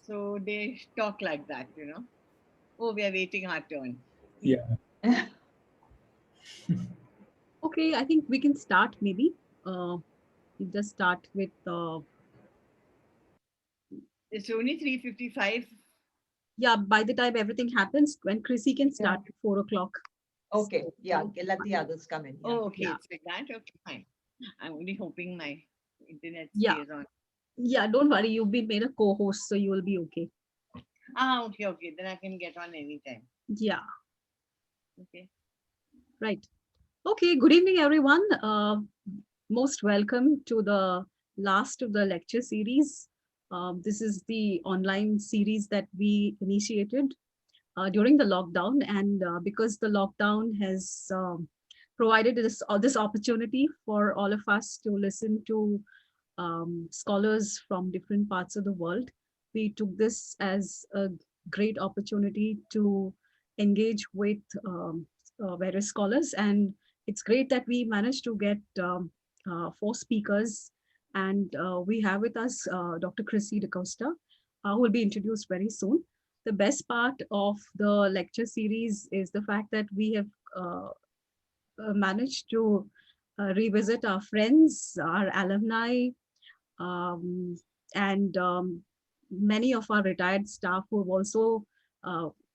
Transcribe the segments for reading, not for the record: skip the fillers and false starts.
So they talk like that, Oh, we are waiting our turn. Yeah. Okay, I think we can start maybe. We just start with It's only 3:55. yeah. By the time everything happens, when Chrissy can Yeah. start at 4 o'clock. Okay. So, Yeah. Let the others come in. Yeah. Oh, okay, yeah, it's like that. Okay, fine. I'm only hoping my internet yeah, stays on. yeah. Don't worry, you've been made a co-host, so you will be okay. Ah, okay, okay. Then I can get on anytime. Yeah, Okay. right. Okay. Good evening, everyone. Most welcome to the last of the lecture series. This is the online series that we initiated during the lockdown, and because the lockdown has provided this opportunity for all of us to listen to scholars from different parts of the world, we took this as a great opportunity to engage with various scholars, and it's great that we managed to get 4 speakers, and we have with us Dr. Chrissie Da Costa, who will be introduced very soon. The best part of the lecture series is the fact that we have uh, managed to revisit our friends, our alumni, um, and many of our retired staff who have also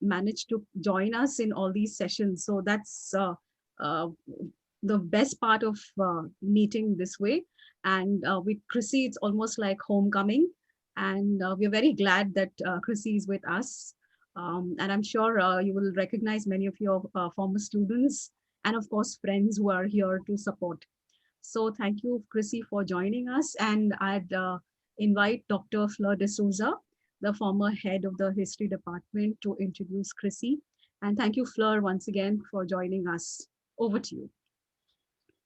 managed to join us in all these sessions. So that's uh, the best part of meeting this way. And with Chrissy, it's almost like homecoming. And we're very glad that Chrissy is with us. And I'm sure you will recognize many of your former students and, of course, friends who are here to support. So thank you, Chrissy, for joining us. And I'd invite Dr. Fleur de Souza, the former head of the history department, to introduce Chrissy. And thank you, Fleur, once again for joining us. Over to you.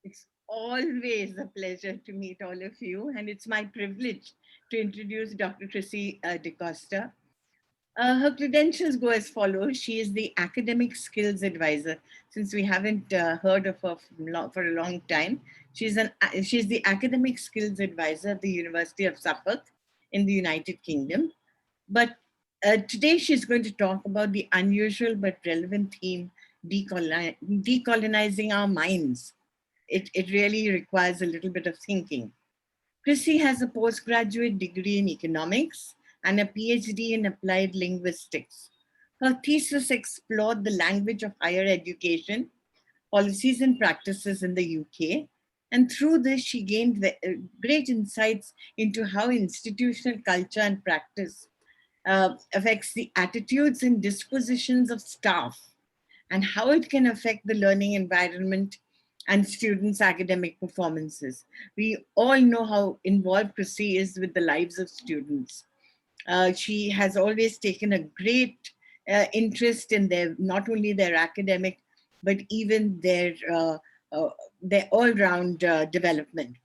It's always a pleasure to meet all of you, and it's my privilege to introduce Dr. Chrissie Da Costa. Her credentials go as follows. She is the Academic Skills Advisor. Since we haven't heard of her for a long time, she's the Academic Skills Advisor at the University of Suffolk in the United Kingdom. But today she's going to talk about the unusual but relevant theme, decolonizing our minds. It really requires a little bit of thinking. Chrissie has a postgraduate degree in economics and a PhD in applied linguistics. Her thesis explored the language of higher education, policies and practices in the UK. And through this, she gained great insights into how institutional culture and practice affects the attitudes and dispositions of staff, and how it can affect the learning environment and students' academic performances. We all know how involved Chrissie is with the lives of students. She has always taken a great interest in not only their academic, but even their all-round development.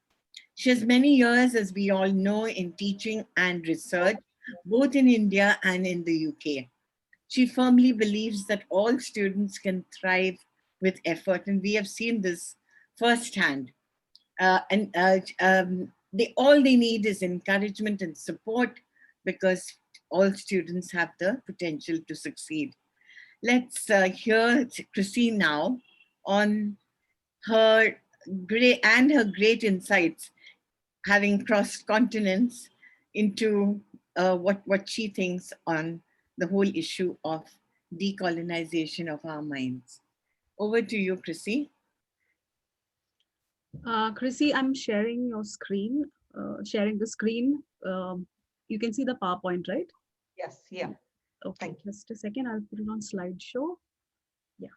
She has many years, as we all know, in teaching and research, both in India and in the UK. She firmly believes that all students can thrive with effort, and we have seen this firsthand. All they need is encouragement and support, because all students have the potential to succeed. Let's hear Christine now on her great insights, having crossed continents, into what she thinks on the whole issue of decolonization of our minds. Over to you, Chrissy. Chrissy, I'm sharing your screen, sharing the screen. You can see the PowerPoint, right? Yes. Yeah. Okay, Thank you. just a second. I'll put it on slideshow. Yeah.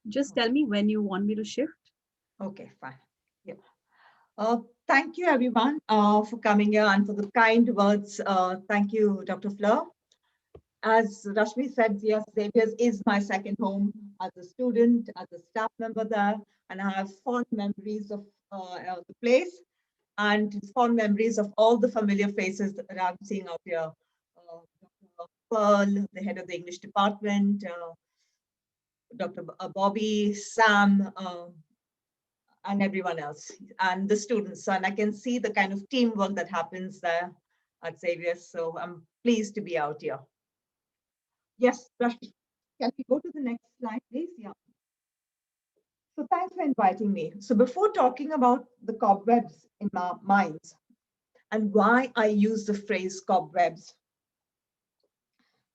Just tell me when you want me to shift. Okay. Fine. Yeah. Thank you, everyone, for coming here and for the kind words. Thank you, Dr. Fleur. As Rashmi said, yes, Xavier is my second home as a student, as a staff member there, and I have fond memories of the place and fond memories of all the familiar faces that I'm seeing out here. Dr. Pearl, the head of the English department, Dr. Bobby, Sam, and everyone else, and the students. And I can see the kind of teamwork that happens there. at Xavier. So I'm pleased to be out here. Yes, Rashmi, can we go to the next slide, please? Yeah. So thanks for inviting me. So before talking about the cobwebs in our minds and why I use the phrase cobwebs,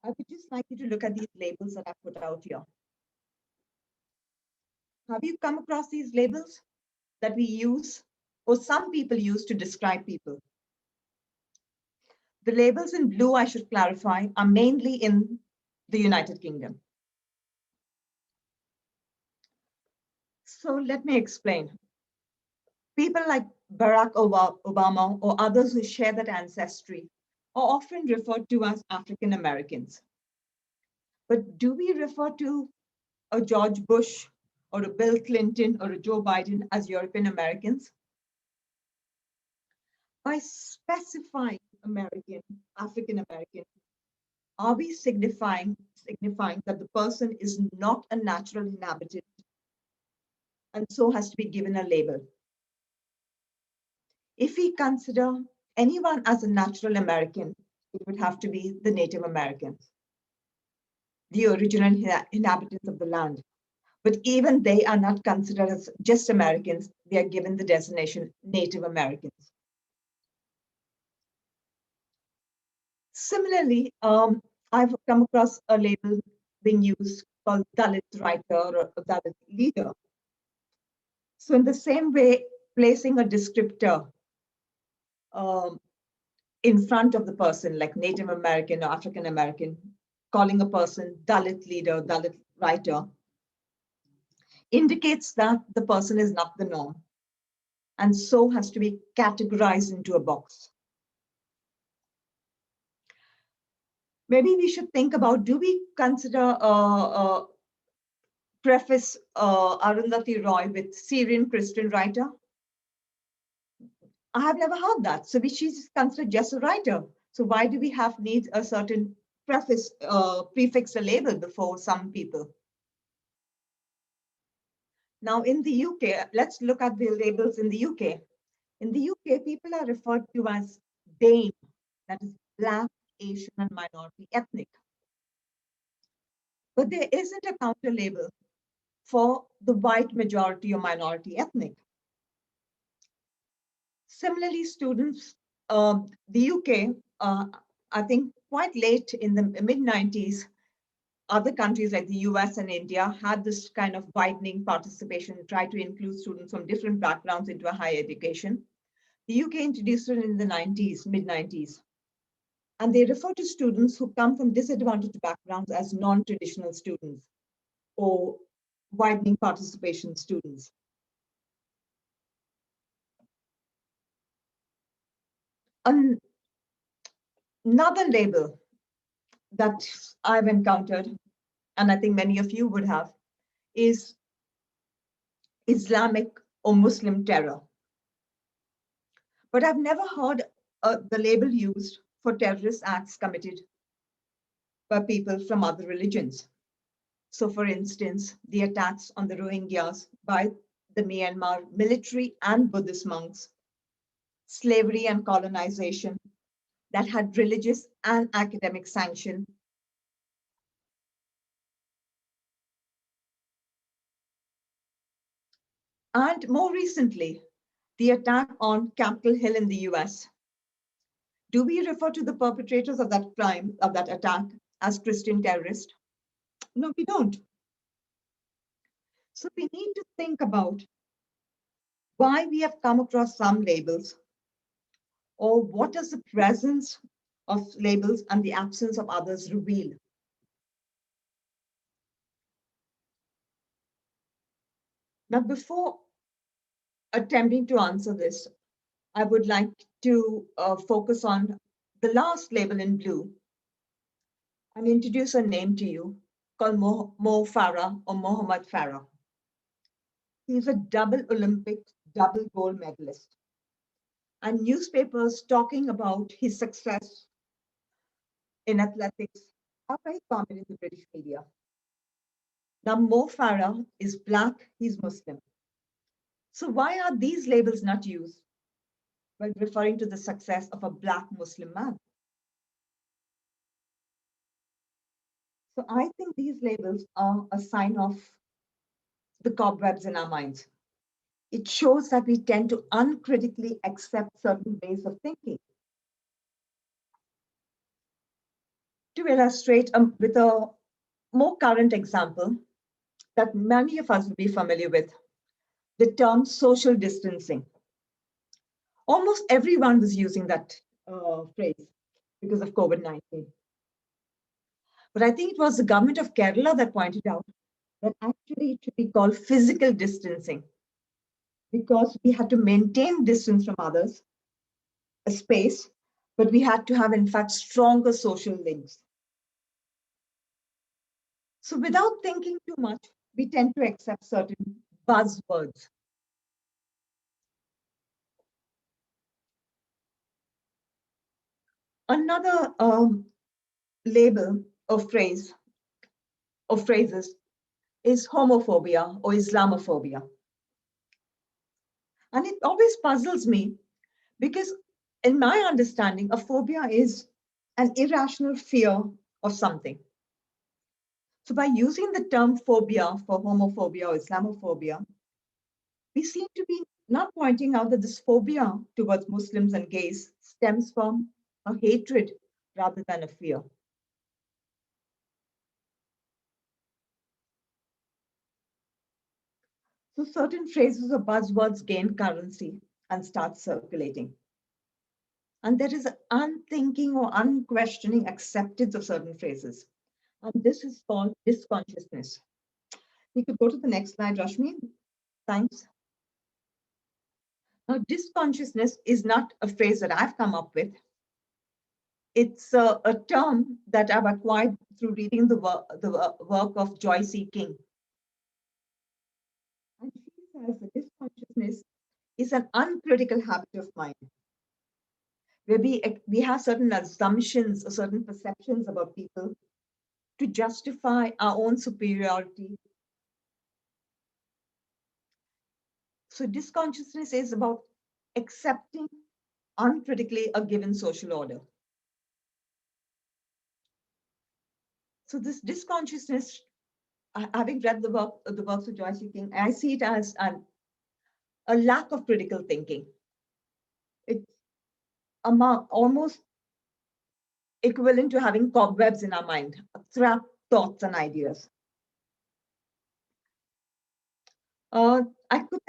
I would just like you to look at these labels that I put out here. Have you come across these labels that we use, or some people use to describe people? The labels in blue, I should clarify, are mainly in the United Kingdom. So let me explain. People like Barack Obama or others who share that ancestry are often referred to as African Americans. But do we refer to a George Bush or a Bill Clinton or a Joe Biden as European Americans? By specifying American, African American, are we signifying that the person is not a natural inhabitant and so has to be given a label? If we consider anyone as a natural American, it would have to be the Native Americans, the original inhabitants of the land. But even they are not considered as just Americans, they are given the designation Native Americans. Similarly, I've come across a label being used called Dalit writer or Dalit leader. So in the same way, placing a descriptor in front of the person, like Native American or African American, calling a person Dalit leader, Dalit writer, indicates that the person is not the norm and so has to be categorized into a box. Maybe we should think about, do we consider preface Arundhati Roy with Syrian Christian writer? I have never heard that. So she's considered just a writer. So why do we need a certain preface, prefix, a label before some people? Now in the UK, let's look at the labels in the UK. In the UK, people are referred to as BAME, that is Black, Asian, and minority ethnic. But there isn't a counter label for the white majority or minority ethnic. Similarly, students, the UK, I think quite late in the mid-90s, other countries like the US and India had this kind of widening participation, try to include students from different backgrounds into a higher education. The UK introduced it in the 90s, mid-90s. And they refer to students who come from disadvantaged backgrounds as non-traditional students or widening participation students. Another label that I've encountered, and I think many of you would have, is Islamic or Muslim terror. But I've never heard the label used for terrorist acts committed by people from other religions. So for instance, the attacks on the Rohingyas by the Myanmar military and Buddhist monks, slavery and colonization that had religious and academic sanction, and more recently, the attack on Capitol Hill in the US. Do we refer to the perpetrators of that crime, of that attack, as Christian terrorists? No, we don't. So we need to think about why we have come across some labels, or what does the presence of labels and the absence of others reveal? Now, before attempting to answer this, I would like to focus on the last label in blue and introduce a name to you called Mo Farah or Mohammad Farah. He's a double Olympic, double gold medalist. And newspapers talking about his success in athletics are very common in the British media. Now, Mo Farah is Black, he's Muslim. So why are these labels not used? while referring to the success of a Black Muslim man. So I think these labels are a sign of the cobwebs in our minds. It shows that we tend to uncritically accept certain ways of thinking. To illustrate with a more current example that many of us will be familiar with, the term social distancing. Almost everyone was using that phrase because of COVID-19. But I think it was the government of Kerala that pointed out that actually it should be called physical distancing because we had to maintain distance from others, a space, but we had to have, in fact, stronger social links. So without thinking too much, we tend to accept certain buzzwords. Another label or phrase or phrases is homophobia or Islamophobia. And it always puzzles me because in my understanding, a phobia is an irrational fear of something. So by using the term phobia for homophobia or Islamophobia, we seem to be not pointing out that this phobia towards Muslims and gays stems from a hatred rather than a fear. So certain phrases or buzzwords gain currency and start circulating. And there is an unthinking or unquestioning acceptance of certain phrases. And this is called disconsciousness. We could go to the next slide, Rashmi. Thanks. Now, disconsciousness is not a phrase that I've come up with. It's a term that I've acquired through reading the work of Joyce E. King. And she says that disconsciousness is an uncritical habit of mind, where we have certain assumptions or certain perceptions about people to justify our own superiority. So disconsciousness is about accepting uncritically a given social order. So this disconsciousness, having read the works of Joyce E. King, I see it as a lack of critical thinking. It's almost equivalent to having cobwebs in our mind, trapped thoughts and ideas. I could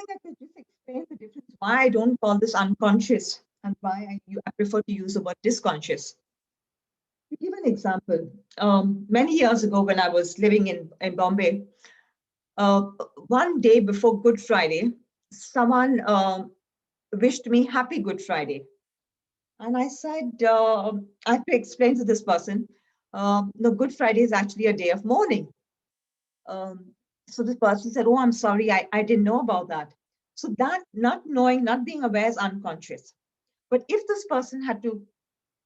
just explain the difference why I don't call this unconscious and why I prefer to use the word disconscious. To give an example, many years ago when I was living in Bombay, one day before Good Friday, someone wished me Happy Good Friday. And I said, I had to explain to this person, no, Good Friday is actually a day of mourning. So this person said, oh, I'm sorry, I didn't know about that. So that not knowing, not being aware is unconscious. But if this person had to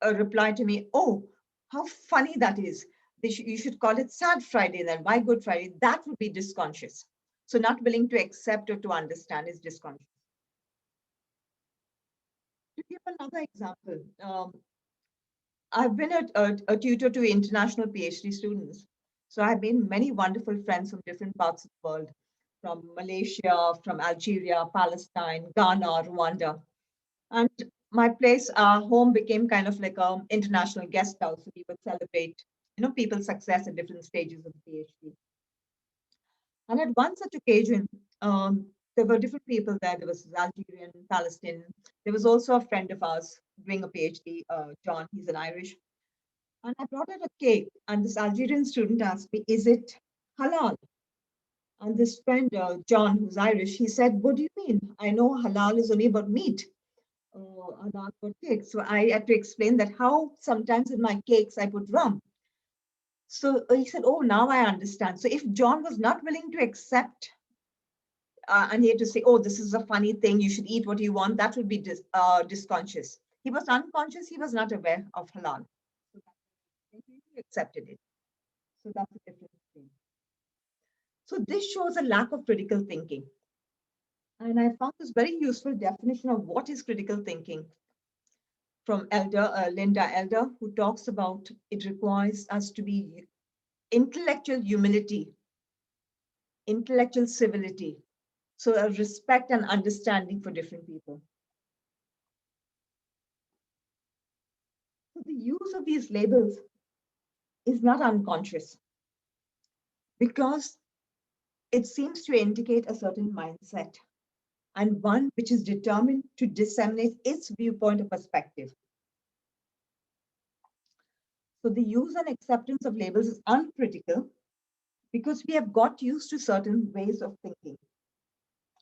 reply to me, oh, how funny that is. You should call it Sad Friday then. Why Good Friday? That would be disconscious. So not willing to accept or to understand is disconscious. To give another example, I've been a tutor to international PhD students. So I've made many wonderful friends from different parts of the world, from Malaysia, from Algeria, Palestine, Ghana, Rwanda. And my place, our home became kind of like an international guest house. So we would celebrate, people's success at different stages of the PhD. And at one such occasion, there were different people there. There was Algerian, Palestinian. There was also a friend of ours doing a PhD, John, he's an Irish. And I brought out a cake, and this Algerian student asked me, is it halal? And this friend, John, who's Irish, he said, what do you mean? I know halal is only about meat. Halal for cake. So I had to explain that how sometimes in my cakes I put rum. So he said, oh, now I understand. So if John was not willing to accept and he had to say, oh, this is a funny thing, you should eat what you want, that would be disconscious. He was unconscious, he was not aware of halal. So he accepted it. So that's a different thing. So this shows a lack of critical thinking. And I found this very useful definition of what is critical thinking from Linda Elder, who talks about it requires us to be intellectual humility, intellectual civility, so a respect and understanding for different people. So the use of these labels is not unconscious because it seems to indicate a certain mindset and one which is determined to disseminate its viewpoint or perspective. So the use and acceptance of labels is uncritical because we have got used to certain ways of thinking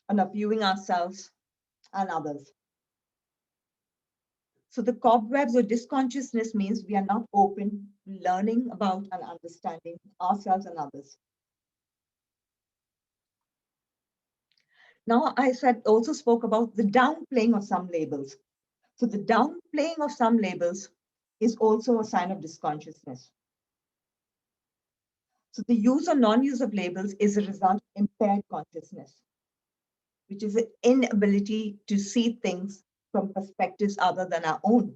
and of viewing ourselves and others. So the cobwebs or disconsciousness means we are not open to learning about and understanding ourselves and others. Now, I also spoke about the downplaying of some labels. So the downplaying of some labels is also a sign of disconsciousness. So the use or non-use of labels is a result of impaired consciousness, which is an inability to see things from perspectives other than our own.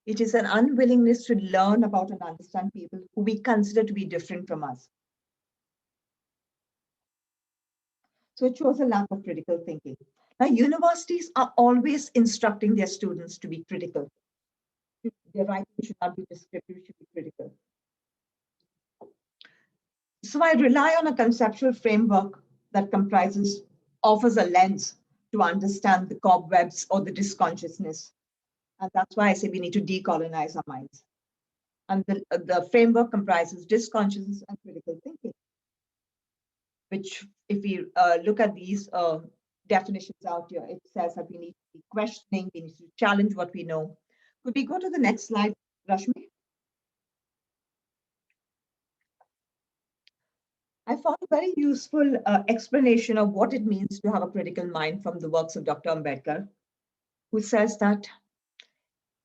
It is an unwillingness to learn about and understand people who we consider to be different from us. So it shows a lack of critical thinking. Now, universities are always instructing their students to be critical. Their writing should not be descriptive, it should be critical. So I rely on a conceptual framework that offers a lens to understand the cobwebs or the disconsciousness. And that's why I say we need to decolonize our minds. And the framework comprises disconsciousness and critical thinking, which if we look at these definitions out here, it says that we need to be questioning, we need to challenge what we know. Could we go to the next slide, Rashmi? I found a very useful explanation of what it means to have a critical mind from the works of Dr. Ambedkar, who says that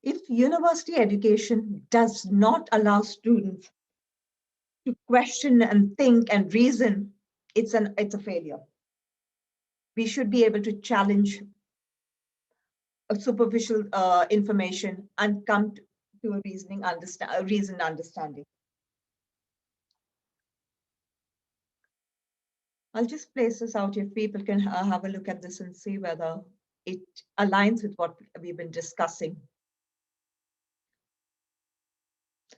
if university education does not allow students to question and think and reason, it's a failure. We should be able to challenge a superficial information and come to a reasoned understanding. I'll just place this out if people can have a look at this and see whether it aligns with what we've been discussing.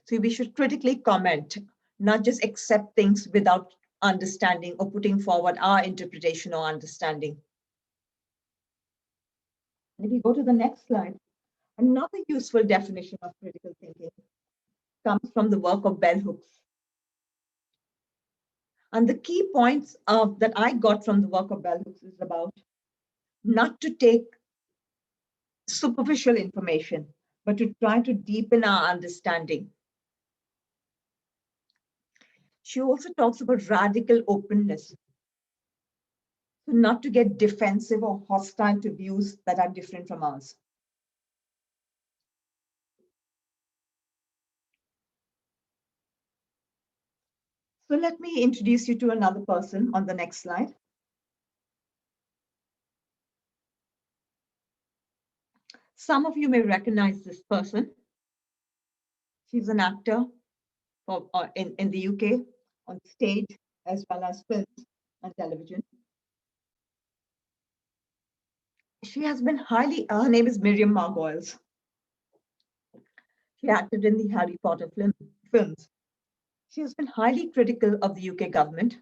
So we should critically comment, not just accept things without understanding or putting forward our interpretation or understanding. If we go to the next slide, another useful definition of critical thinking comes from the work of bell hooks. And the key points that I got from the work of bell hooks is about not to take superficial information, but to try to deepen our understanding. She also talks about radical openness. So not to get defensive or hostile to views that are different from ours. So let me introduce you to another person on the next slide. Some of you may recognize this person. She's an actor in the UK on stage as well as films and television. She has been her name is Miriam Margolyes. She acted in the Harry Potter films. She has been highly critical of the UK government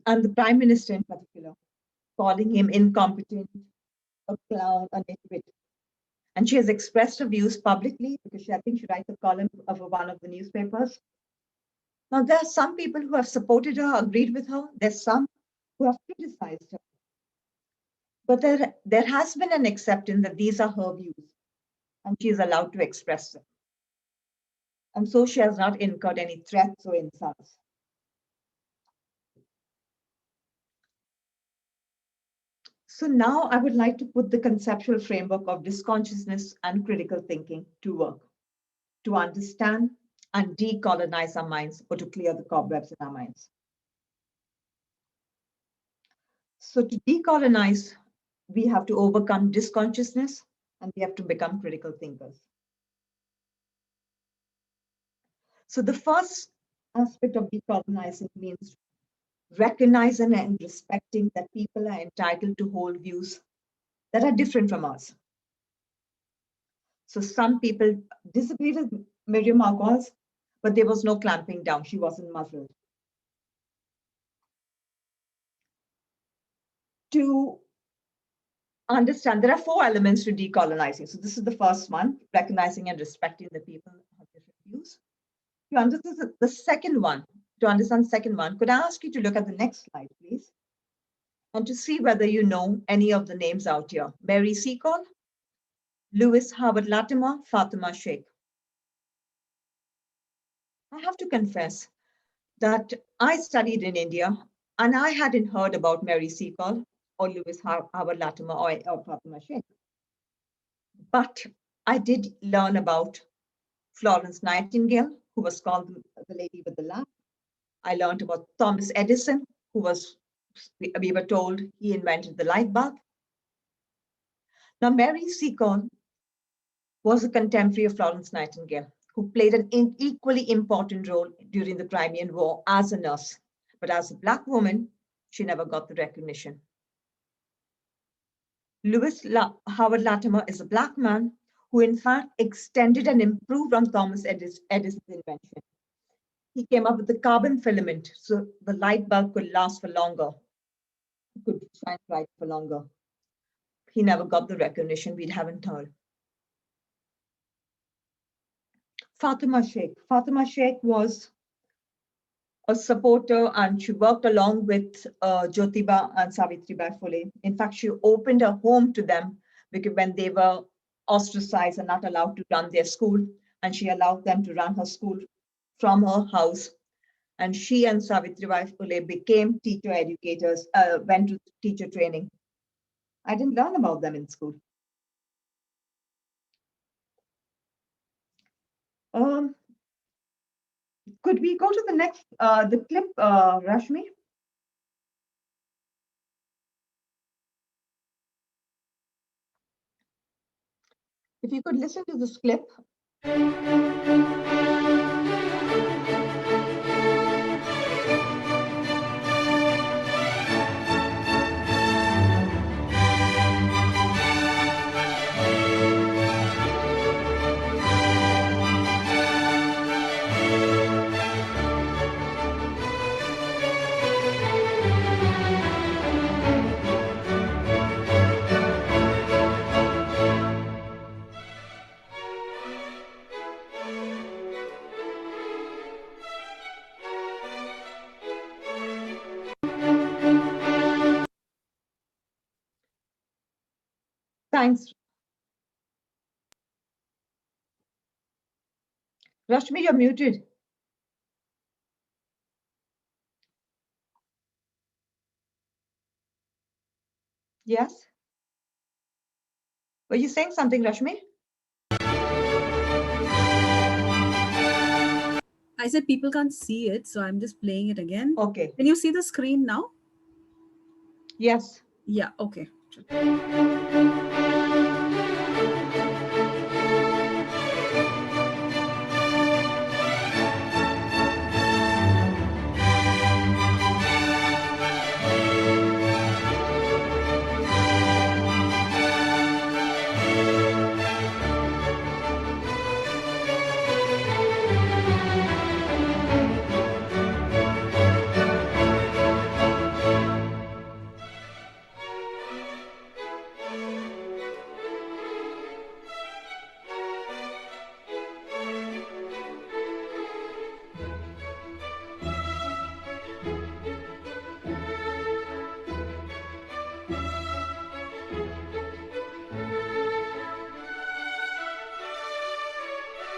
and the Prime Minister in particular, calling him incompetent, a clown, a nitwit. And she has expressed her views publicly because I think she writes a column for one of the newspapers. Now, there are some people who have supported her, agreed with her. There's some who have criticized her. But there has been an acceptance that these are her views, and she is allowed to express them. And so she has not incurred any threats or insults. So now I would like to put the conceptual framework of disconsciousness and critical thinking to work, to understand and decolonize our minds or to clear the cobwebs in our minds. So to decolonize, we have to overcome disconsciousness and we have to become critical thinkers. So the first aspect of decolonizing means recognizing and respecting that people are entitled to hold views that are different from us. So some people disagreed with Miriam Margolyes, but there was no clamping down. She wasn't muzzled. To understand, there are 4 elements to decolonizing. So this is the first one, recognizing and respecting the people who have different views. To understand the second one, could I ask you to look at the next slide, please? And to see whether you know any of the names out here. Mary Seacole, Lewis Howard Latimer, Fatima Sheikh. I have to confess that I studied in India and I hadn't heard about Mary Seacole or Lewis Howard Latimer or Fatima Sheikh. But I did learn about Florence Nightingale, who was called the lady with the lamp. I learned about Thomas Edison, who was, we were told he invented the light bulb. Now, Mary Seacole was a contemporary of Florence Nightingale, who played an equally important role during the Crimean War as a nurse. But as a Black woman, she never got the recognition. Lewis Howard Latimer is a Black man who in fact extended and improved on Thomas Edison's invention. He came up with the carbon filament, so the light bulb could last for longer, could shine bright for longer. He never got the recognition we haven't heard. Fatima Sheikh. Fatima Sheikh was a supporter and she worked along with Jyotiba and Savitribai Phule. In fact, she opened her home to them because when they were ostracized and not allowed to run their school, and she allowed them to run her school from her house. And she and Savitribai Phule became teacher educators, went to teacher training. I didn't learn about them in school. Could we go to the next, the clip, Rashmi? If you could listen to this clip. Thanks. Rashmi, you're muted. Yes? Were you saying something, Rashmi? I said people can't see it, so I'm just playing it again. Okay. Can you see the screen now? Yes. Yeah, okay.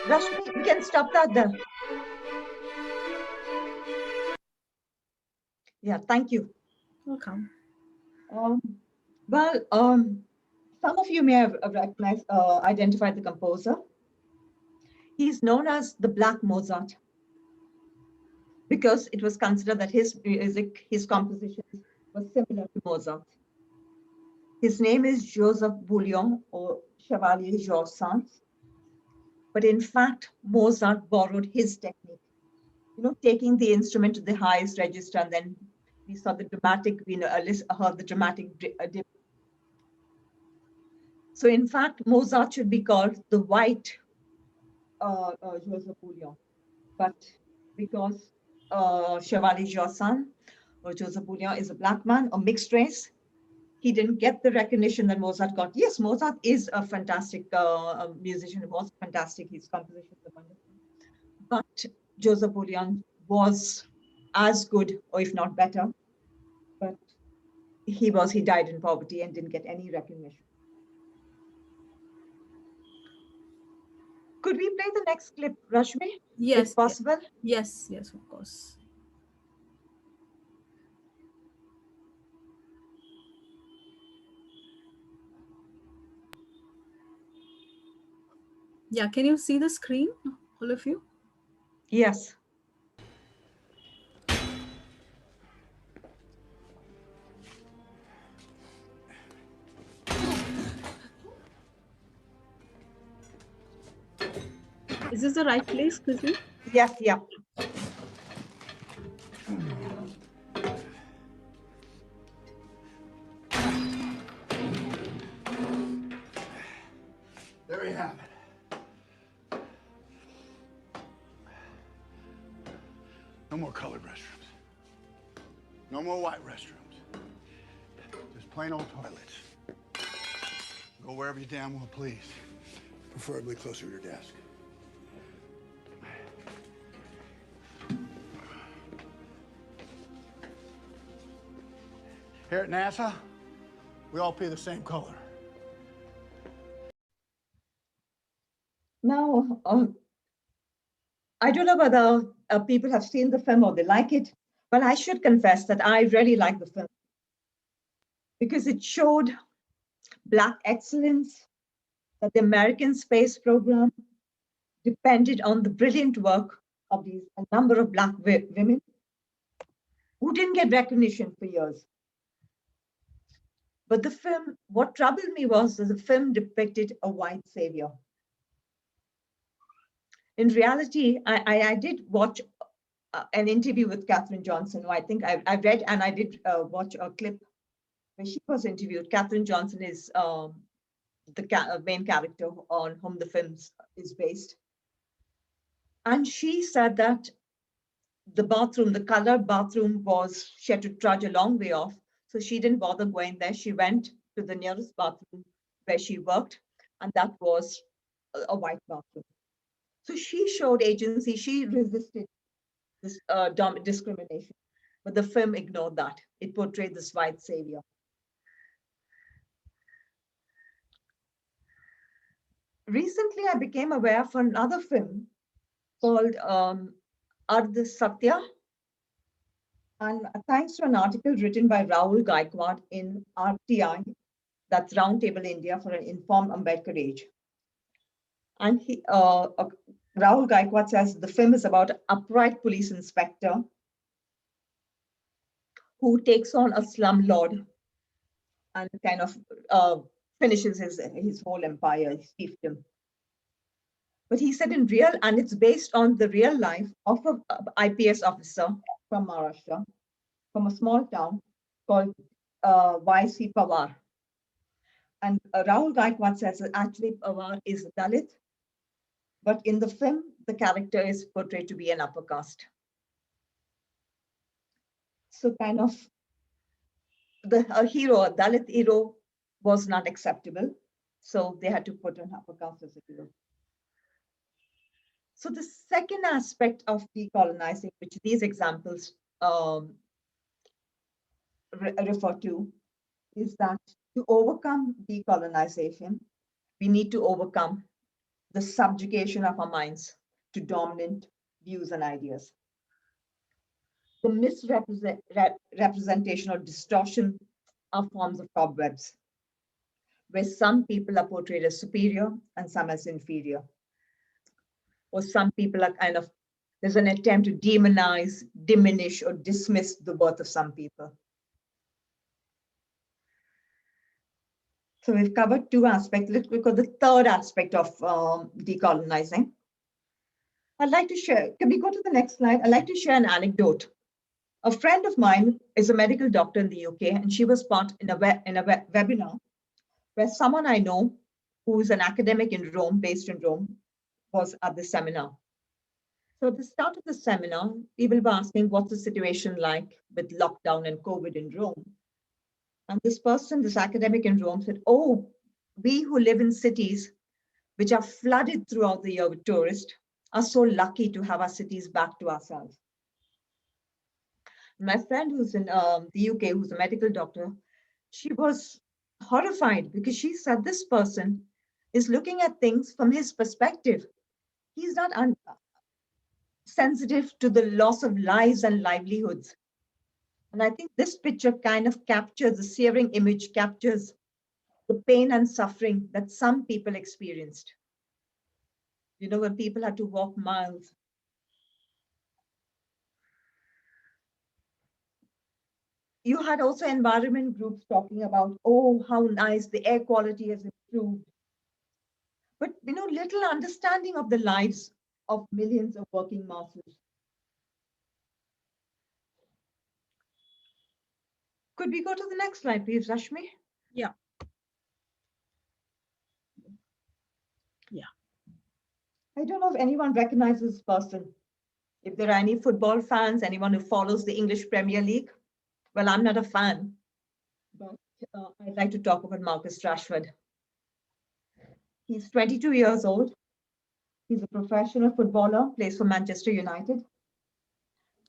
Rashmi, we can stop that there. Yeah, thank you. Welcome. Some of you may have recognized, identified the composer. He's known as the Black Mozart because it was considered that his music, his compositions was similar to Mozart. His name is Joseph Bouillon or Chevalier Georges Sand. But in fact, Mozart borrowed his technique, taking the instrument to the highest register, and then we saw the dramatic, heard the dramatic dip. So in fact, Mozart should be called the white Joseph Bouillon. But because Chevalier Georges Sand or Joseph Bouillon is a black man, a mixed race, he didn't get the recognition that Mozart got. Yes, Mozart is a fantastic musician. He was fantastic. His compositions are wonderful. But Joseph Bouillon was as good, or if not better. But he died in poverty and didn't get any recognition. Could we play the next clip, Rashmi? Yes. If possible? Yes, of course. Yeah, can you see the screen, all of you? Yes. Is this the right place, Chrissie? Yes, yeah. There we have it. No more colored restrooms. No more white restrooms. Just plain old toilets. Go wherever you damn well please. Preferably closer to your desk. Here at NASA, we all pee the same color. Now, I don't know whether people have seen the film or they like it, but I should confess that I really like the film because it showed Black excellence, that the American space program depended on the brilliant work of a number of Black women who didn't get recognition for years. But the film, what troubled me was that the film depicted a white savior. In reality, I did watch an interview with Katherine Johnson, who I think I read, and I did watch a clip where she was interviewed. Katherine Johnson is the main character on whom the film is based. And she said that the bathroom, the colored bathroom she had to trudge a long way off. So she didn't bother going there. She went to the nearest bathroom where she worked, and that was a white bathroom. So she showed agency. She resisted this discrimination, but the film ignored that. It portrayed this white savior. Recently, I became aware of another film called Ardh Satya. And thanks to an article written by Rahul Gaikwad in RTI, that's Roundtable India for an Informed Ambedkar Age. And Rahul Gaikwad says the film is about an upright police inspector who takes on a slumlord and kind of finishes his whole empire, his fiefdom. But he said and it's based on the real life of an IPS officer from Maharashtra, from a small town called YC Pawar. And Rahul Gaikwad says that actually Pawar is Dalit, but in the film, the character is portrayed to be an upper caste. So kind of a Dalit hero was not acceptable. So they had to put an upper caste as a hero. So the second aspect of decolonizing, which these examples refer to, is that to overcome decolonization, we need to overcome the subjugation of our minds to dominant views and ideas. The misrepresentation or distortion are forms of cobwebs, where some people are portrayed as superior and some as inferior. Or some people are there's an attempt to demonize, diminish, or dismiss the worth of some people. So we've covered two aspects. Let's look at the third aspect of decolonizing. I'd like to share, can we go to the next slide? I'd like to share an anecdote. A friend of mine is a medical doctor in the UK, and she was part in a webinar where someone I know who is an academic in Rome, based in Rome, was at the seminar. So at the start of the seminar, people were asking what's the situation like with lockdown and COVID in Rome. And this person, this academic in Rome said, oh, we who live in cities which are flooded throughout the year with tourists are so lucky to have our cities back to ourselves. My friend who's in the UK, who's a medical doctor, she was horrified because she said this person is looking at things from his perspective. He's not sensitive to the loss of lives and livelihoods. And I think this picture kind of captures, the searing image captures the pain and suffering that some people experienced. You know, when people had to walk miles. You had also environment groups talking about, oh, how nice the air quality has improved. But, you know, little understanding of the lives of millions of working masses. Could we go to the next slide, please, Rashmi? Yeah. Yeah. I don't know if anyone recognizes this person. If there are any football fans, anyone who follows the English Premier League, well, I'm not a fan, but I'd like to talk about Marcus Rashford. He's 22 years old. He's a professional footballer, plays for Manchester United.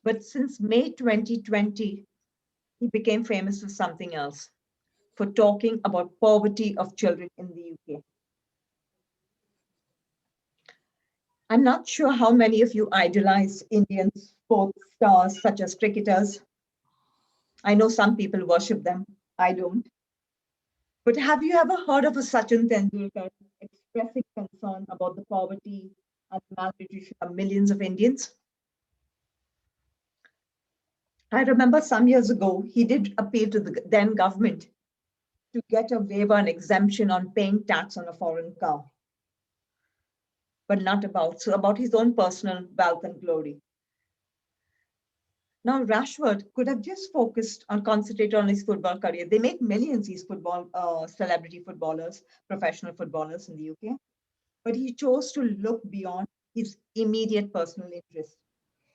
But since May 2020, he became famous for something else, for talking about poverty of children in the UK. I'm not sure how many of you idolize Indian sports stars such as cricketers. I know some people worship them. I don't. But have you ever heard of a Sachin Tendulkar expressing concern about the poverty and malnutrition of millions of Indians? I remember some years ago, he did appeal to the then government to get a waiver and exemption on paying tax on a foreign car, but not about his own personal wealth and glory. Now, Rashford could have just focused on concentrated on his football career. They make millions, these celebrity footballers, professional footballers in the UK. But he chose to look beyond his immediate personal interests.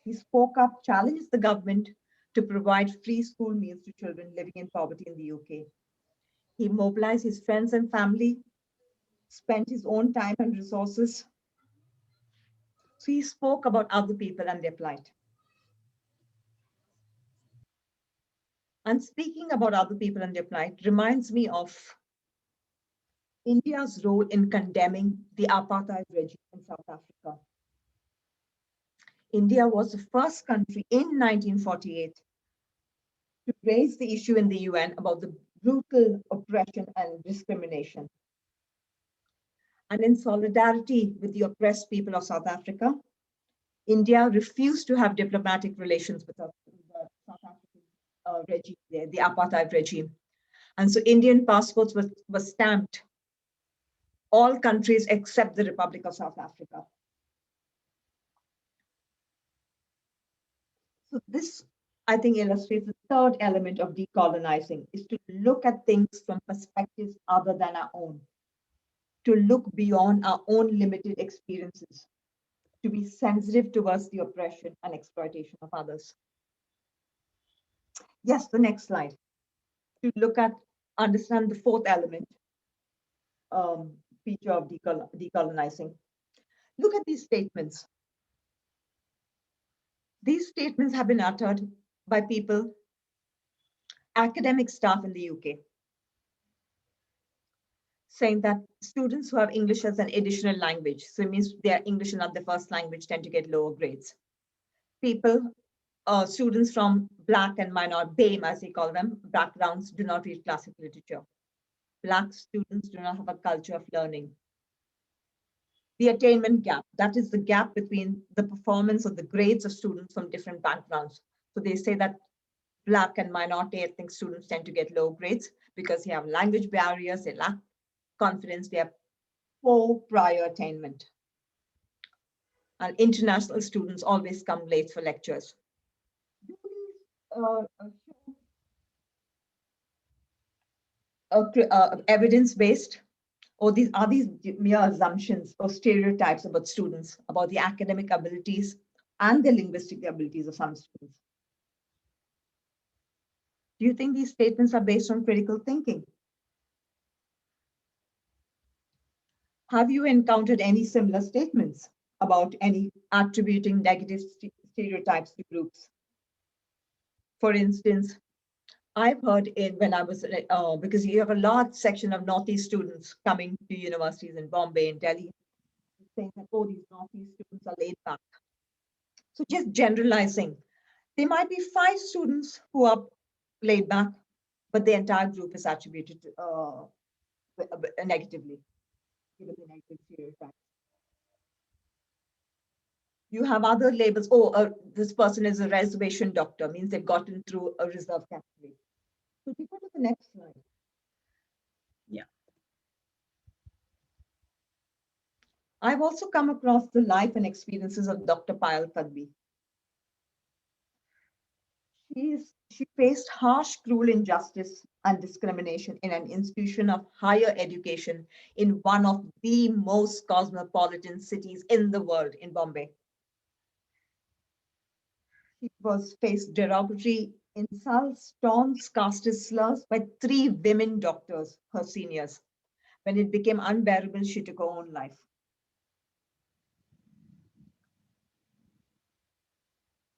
He spoke up, challenged the government to provide free school meals to children living in poverty in the UK. He mobilized his friends and family, spent his own time and resources. So he spoke about other people and their plight. And speaking about other people and their plight reminds me of India's role in condemning the apartheid regime in South Africa. India was the first country in 1948 to raise the issue in the UN about the brutal oppression and discrimination. And in solidarity with the oppressed people of South Africa, India refused to have diplomatic relations with the South African regime, the apartheid regime. And so Indian passports were stamped all countries except the Republic of South Africa. So this, I think, illustrates the third element of decolonizing, is to look at things from perspectives other than our own, to look beyond our own limited experiences, to be sensitive towards the oppression and exploitation of others. Yes, the next slide. To look at, understand the fourth element, feature of decolonizing. Look at these statements. These statements have been uttered by people, academic staff in the UK, saying that students who have English as an additional language, so it means their English is not their first language, tend to get lower grades. People, students from Black and minority, BAME as they call them, backgrounds do not read classical literature. Black students do not have a culture of learning. The attainment gap, that is the gap between the performance of the grades of students from different backgrounds. So they say that Black and minority ethnic students tend to get low grades because they have language barriers, they lack confidence, they have poor prior attainment. And international students always come late for lectures. Do these evidence-based, or are these mere assumptions or stereotypes about students, about the academic abilities and the linguistic abilities of some students? Do you think these statements are based on critical thinking? Have you encountered any similar statements about any attributing negative stereotypes to groups? For instance, I've heard when I was, because you have a large section of Northeast students coming to universities in Bombay and Delhi, saying that, oh, these Northeast students are laid back. So just generalizing, there might be 5 students who are laid back, but the entire group is attributed negatively, given the negative stereotypes. You have other labels. Oh, this person is a reservation doctor, means they've gotten through a reserve category. So if you go to the next slide. Yeah. I've also come across the life and experiences of Dr. Payal Kadbi. She faced harsh, cruel injustice and discrimination in an institution of higher education in one of the most cosmopolitan cities in the world, in Bombay. She was faced derogatory insults, taunts, casteist slurs by 3 women doctors, her seniors. When it became unbearable, she took her own life.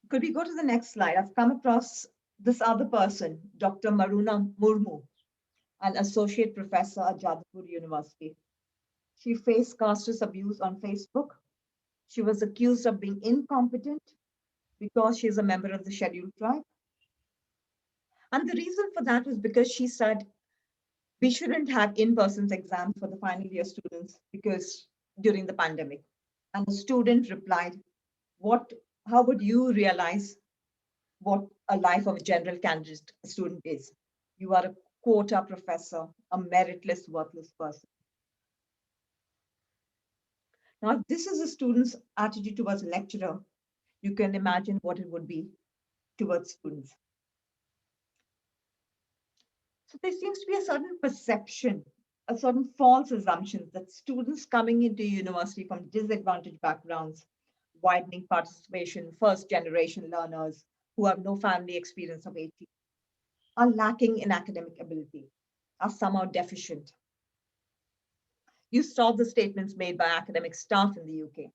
Could we go to the next slide? I've come across this other person, Dr. Maruna Murmu, an associate professor at Jadavpur University. She faced casteist abuse on Facebook. She was accused of being incompetent because she is a member of the scheduled tribe. And the reason for that was because she said, we shouldn't have in-person exams for the final year students because during the pandemic. And the student replied, how would you realize what a life of a general candidate student is? You are a quota professor, a meritless, worthless person. Now, if this is a student's attitude towards a lecturer, you can imagine what it would be towards students. So there seems to be a certain perception, a certain false assumption that students coming into university from disadvantaged backgrounds, widening participation, first-generation learners who have no family experience of 80, are lacking in academic ability, are somehow deficient. You saw the statements made by academic staff in the UK.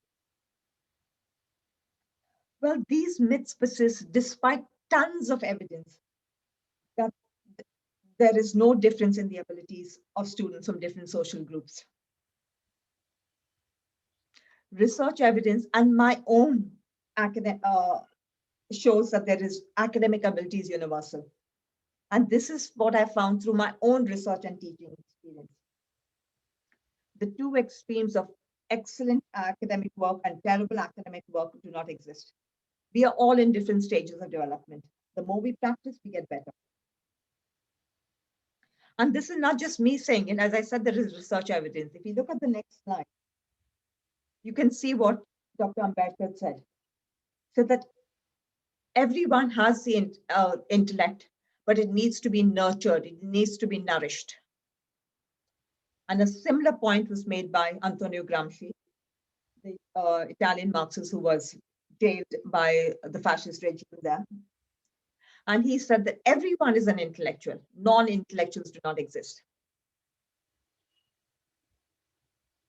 Well, these myths persist despite tons of evidence that there is no difference in the abilities of students from different social groups. Research evidence and my own academic shows that there is academic ability is universal. And this is what I found through my own research and teaching experience. The 2 extremes of excellent academic work and terrible academic work do not exist. We are all in different stages of development. The more we practice, we get better. And this is not just me saying it. As I said, there is research evidence. If you look at the next slide, you can see what Dr. Ambedkar said. So that everyone has the intellect, but it needs to be nurtured. It needs to be nourished. And a similar point was made by Antonio Gramsci, the Italian Marxist who was jailed by the fascist regime there. And he said that everyone is an intellectual. Non-intellectuals do not exist.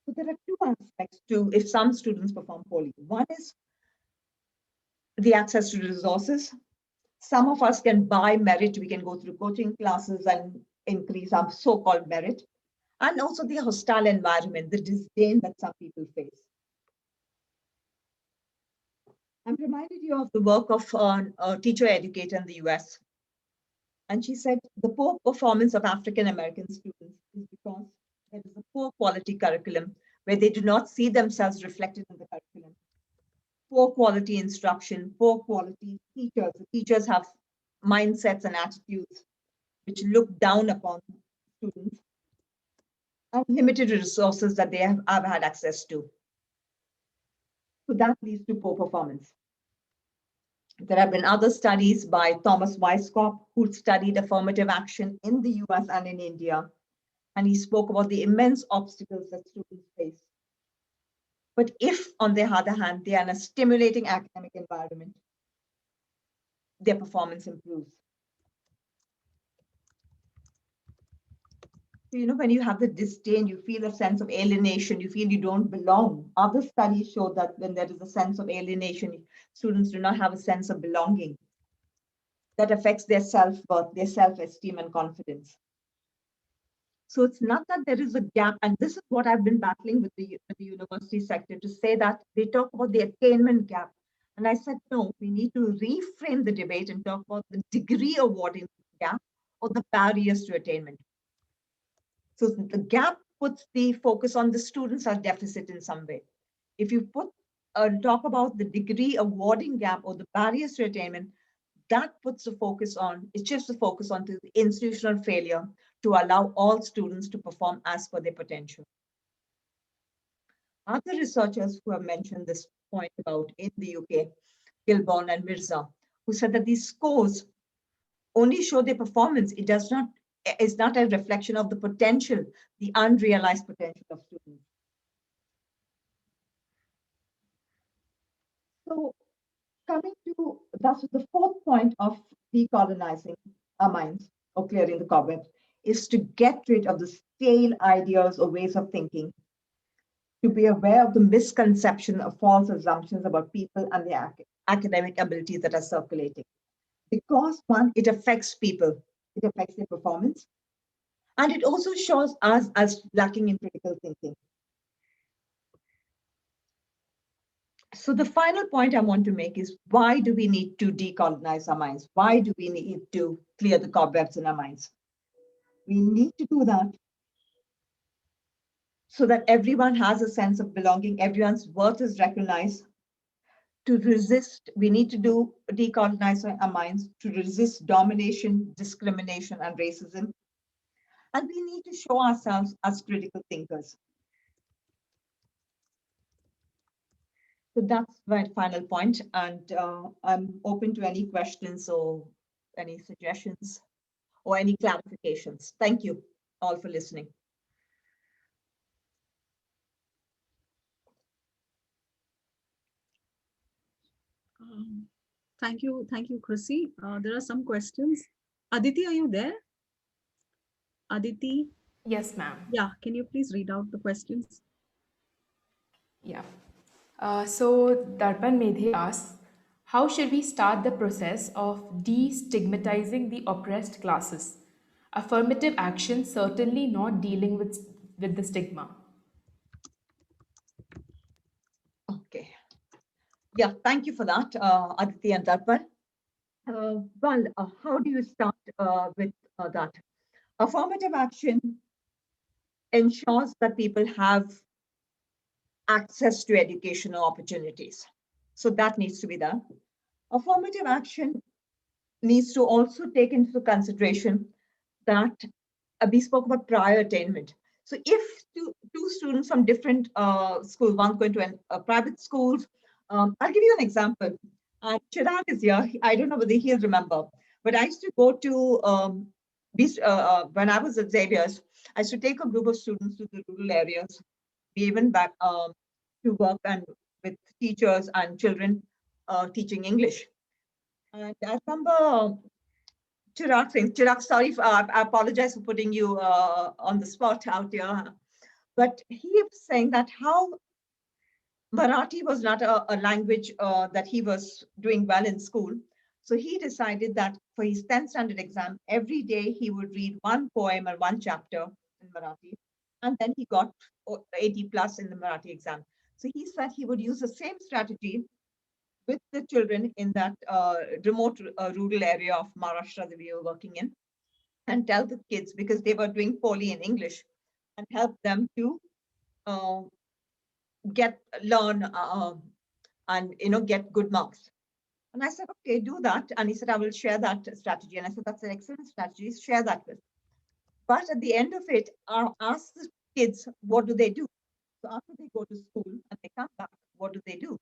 So there are 2 aspects to if some students perform poorly. One is the access to resources. Some of us can buy merit. We can go through coaching classes and increase our so-called merit. And also the hostile environment, the disdain that some people face. I'm reminded you of the work of a teacher educator in the US. And she said the poor performance of African American students is because there is a poor quality curriculum where they do not see themselves reflected in the curriculum. Poor quality instruction, poor quality teachers. The teachers have mindsets and attitudes which look down upon students. and limited resources that they have had access to. So that leads to poor performance. There have been other studies by Thomas Weisskopf, who studied affirmative action in the US and in India. And he spoke about the immense obstacles that students face. But if, on the other hand, they are in a stimulating academic environment, their performance improves. So, when you have the disdain, you feel a sense of alienation, you feel you don't belong. Other studies show that when there is a sense of alienation, students do not have a sense of belonging. That affects their self-worth, their self-esteem and confidence. So it's not that there is a gap, and this is what I've been battling with the university sector, to say that they talk about the attainment gap. And I said, no, we need to reframe the debate and talk about the degree awarding gap or the barriers to attainment. So the gap puts the focus on the students are deficit in some way. If you talk about the degree awarding gap or the barriers to attainment, that puts the focus on, it shifts the focus onto the institutional failure to allow all students to perform as per their potential. Other researchers who have mentioned this point about in the UK, Gilborn and Mirza, who said that these scores only show their performance. It is not a reflection of the potential, the unrealized potential of students. So coming to, that's the fourth point of decolonizing our minds or clearing the cobwebs, is to get rid of the stale ideas or ways of thinking, to be aware of the misconception of false assumptions about people and their academic abilities that are circulating. Because one, it affects people, it affects their performance, and it also shows us as lacking in critical thinking. So the final point I want to make is, why do we need to decolonize our minds? Why do we need to clear the cobwebs in our minds? We need to do that so that everyone has a sense of belonging, everyone's worth is recognized. To resist, we need to decolonize our minds to resist domination, discrimination, and racism. And we need to show ourselves as critical thinkers. So that's my final point, and I'm open to any questions or any suggestions or any clarifications. Thank you all for listening. Thank you, Chrissie. There are some questions. Aditi, are you there? Aditi? Yes, ma'am. Yeah, can you please read out the questions? Yeah. So Darpan Medhe asks, how should we start the process of destigmatizing the oppressed classes? Affirmative action certainly not dealing with the stigma. Okay. Yeah, thank you for that, Aditi and Darpan. How do you start with that? Affirmative action ensures that people have access to educational opportunities. So that needs to be done. Affirmative action needs to also take into consideration that we spoke about prior attainment. So if two students from different schools, one going to a private schools, I'll give you an example. Chirag is here. I don't know whether he'll remember, but I used to go to, when I was at Xavier's, I used to take a group of students to the rural areas, be even back to work and with teachers and children teaching English. And I remember Chirag saying, Chirag, sorry, I apologize for putting you on the spot out here. But he was saying that how Marathi was not a language that he was doing well in school. So he decided that for his 10th standard exam, every day he would read one poem or one chapter in Marathi. And then he got 80 plus in the Marathi exam. So he said he would use the same strategy with the children in that remote rural area of Maharashtra that we were working in, and tell the kids, because they were doing poorly in English, and help them to learn and get good marks. And I said, okay, do that. And he said, I will share that strategy. And I said, that's an excellent strategy. Share that with. But at the end of it, ask the kids, what do they do? So after they go to school and they come back, what do they do?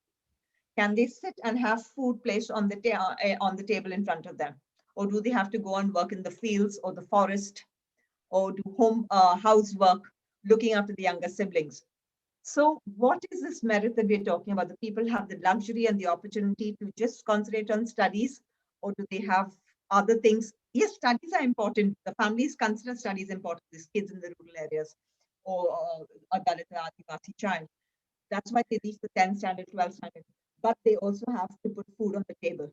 Can they sit and have food placed on the table in front of them? Or do they have to go and work in the fields or the forest or do housework, looking after the younger siblings? So what is this merit that we're talking about? The people have the luxury and the opportunity to just concentrate on studies, or do they have other things? Yes, studies are important. The families consider studies important, these kids in the rural areas or a Dalit or Adivasi child. That's why they reach the 10th standard, 12th standard. But they also have to put food on the table.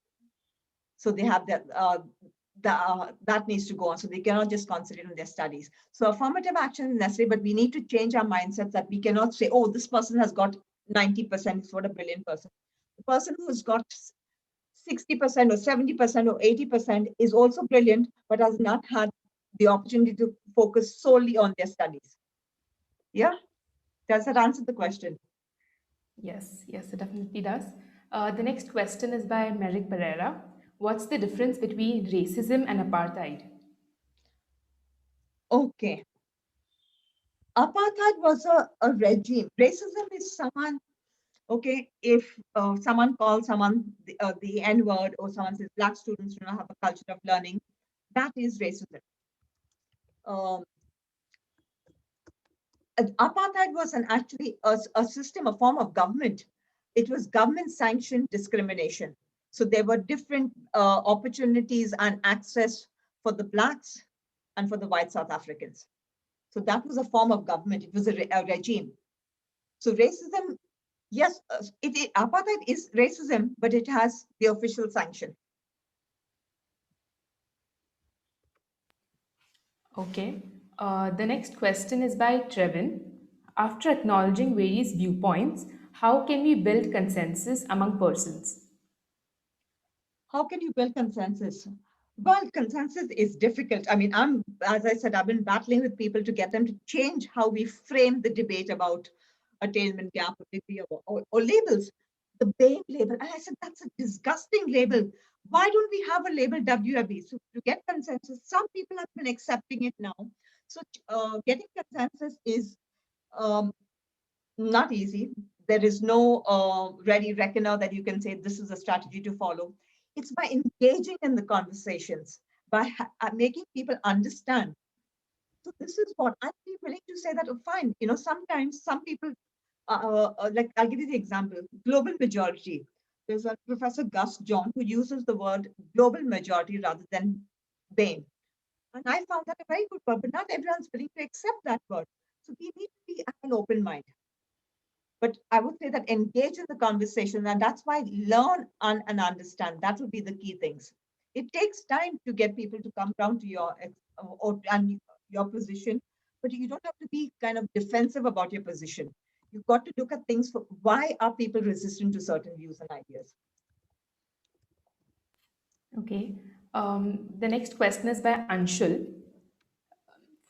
So they have that needs to go on. So they cannot just concentrate on their studies. So affirmative action is necessary, but we need to change our mindsets that we cannot say, oh, this person has got 90%, is what a brilliant person. The person who's got 60% or 70% or 80% is also brilliant, but has not had the opportunity to focus solely on their studies. Yeah, does that answer the question? Yes, yes, it definitely does. The next question is by Merrick Pereira. What's the difference between racism and apartheid? Okay. Apartheid was a regime. Racism is someone, okay, if someone calls someone the N-word, or someone says black students do not have a culture of learning, that is racism. Um, Apartheid was actually a system, a form of government. It was government sanctioned discrimination. So there were different opportunities and access for the blacks and for the white South Africans. So that was a form of government. It was a regime. So racism, yes, apartheid is racism, but it has the official sanction. Okay. The next question is by Trevin. After acknowledging various viewpoints, how can we build consensus among persons? How can you build consensus? Well, consensus is difficult. I mean, as I said, I've been battling with people to get them to change how we frame the debate about attainment gap or degree or labels. The BAME label. And I said, that's a disgusting label. Why don't we have a label WFB? So to get consensus, some people have been accepting it now. So getting consensus is not easy. There is no ready reckoner that you can say this is a strategy to follow. It's by engaging in the conversations, by making people understand. So this is what I'd be willing to say that, oh, fine, sometimes some people, like I'll give you the example, global majority. There's a Professor Gus John who uses the word global majority rather than BAME. And I found that a very good word, but not everyone's willing to accept that word. So we need to be an open mind. But I would say that engage in the conversation, and that's why learn and understand. That would be the key things. It takes time to get people to come down to your position, but you don't have to be kind of defensive about your position. You've got to look at things for why are people resistant to certain views and ideas. Okay. The next question is by Anshul.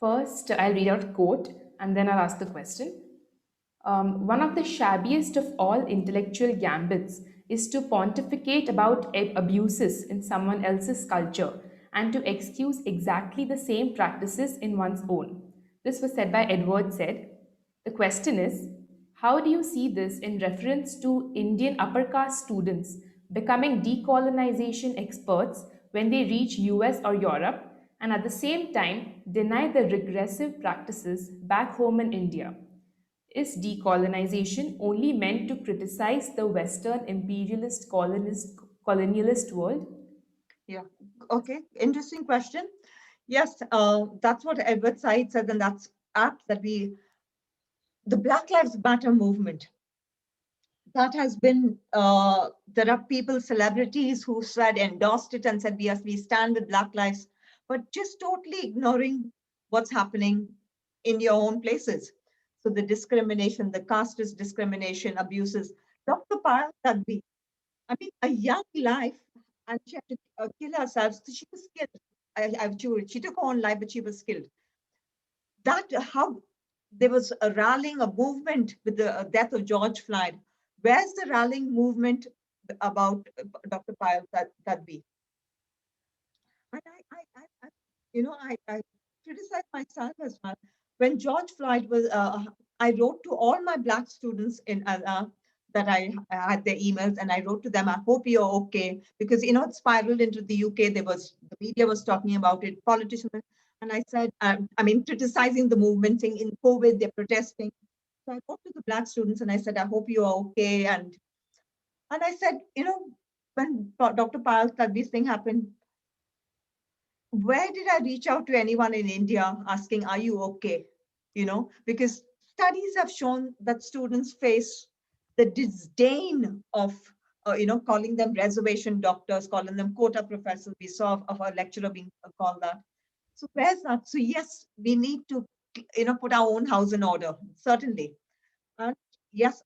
First, I'll read out a quote and then I'll ask the question. One of the shabbiest of all intellectual gambits is to pontificate about abuses in someone else's culture and to excuse exactly the same practices in one's own. This was said by Edward Said. The question is, how do you see this in reference to Indian upper caste students becoming decolonization experts when they reach US or Europe and at the same time deny the regressive practices back home in India? Is decolonization only meant to criticize the Western imperialist colonialist world? Yeah. Okay. Interesting question. Yes, that's what Edward Said said, and that's apt that the Black Lives Matter movement, that has been, there are people, celebrities who said, endorsed it and said, yes, we stand with Black lives, but just totally ignoring what's happening in your own places. So the discrimination, the casteist discrimination, abuses. Dr. Payal Tadvi, I mean, a young life, and she had to kill herself. So she was killed. She took her own life, but she was killed. That how there was a rallying, a movement with the death of George Floyd. Where's the rallying movement about Dr. Payal Tadvi? And I criticize myself as well. When George Floyd was, I wrote to all my Black students in that I had their emails, and I wrote to them, I hope you're okay, because it spiraled into the UK. The media was talking about it, politicians, and I said, criticizing the movement, saying in COVID they're protesting. So I wrote to the Black students and I said, I hope you're okay, and I said, when Dr. Payal Tadbi's thing happened, where did I reach out to anyone in India asking, are you okay? Because studies have shown that students face the disdain of, calling them reservation doctors, calling them quota professors. We saw of a lecturer being called that. So where's that? So yes, we need to, put our own house in order, certainly. And yes,